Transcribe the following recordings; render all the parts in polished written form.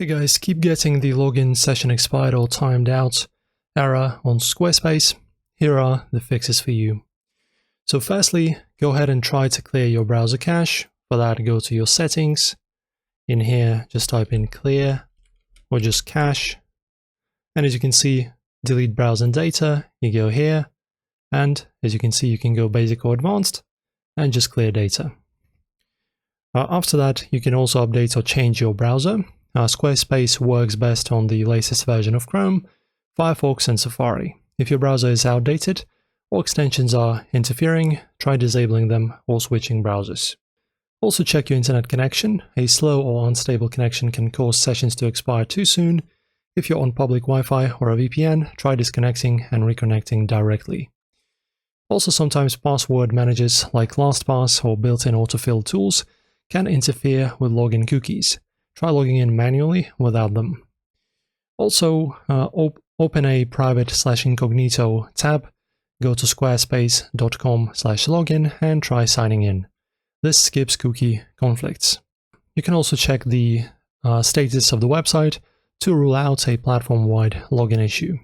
Hey guys, keep getting the login session expired or timed out error on Squarespace. Here are the fixes for you. So firstly, go ahead and try to clear your browser cache. For that, go to your settings. In here, just type in clear or just cache. And as you can see, delete browse and data. You go here. And as you can see, you can go basic or advanced and just clear data. After that, you can also update or change your browser. Squarespace works best on the latest version of Chrome, Firefox and Safari. If your browser is outdated or extensions are interfering, try disabling them or switching browsers. Also check your internet connection. A slow or unstable connection can cause sessions to expire too soon. If you're on public Wi-Fi or a VPN, try disconnecting and reconnecting directly. Also, sometimes password managers like LastPass or built-in autofill tools can interfere with login cookies. Try logging in manually without them. Also, open a private/incognito tab, go to squarespace.com/login and try signing in. This skips cookie conflicts. You can also check the status of the website to rule out a platform-wide login issue.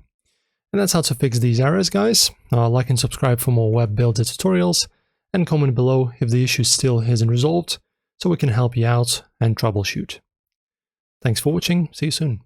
And that's how to fix these errors, guys. Like and subscribe for more web builder tutorials, and comment below if the issue still isn't resolved, so we can help you out and troubleshoot. Thanks for watching, see you soon.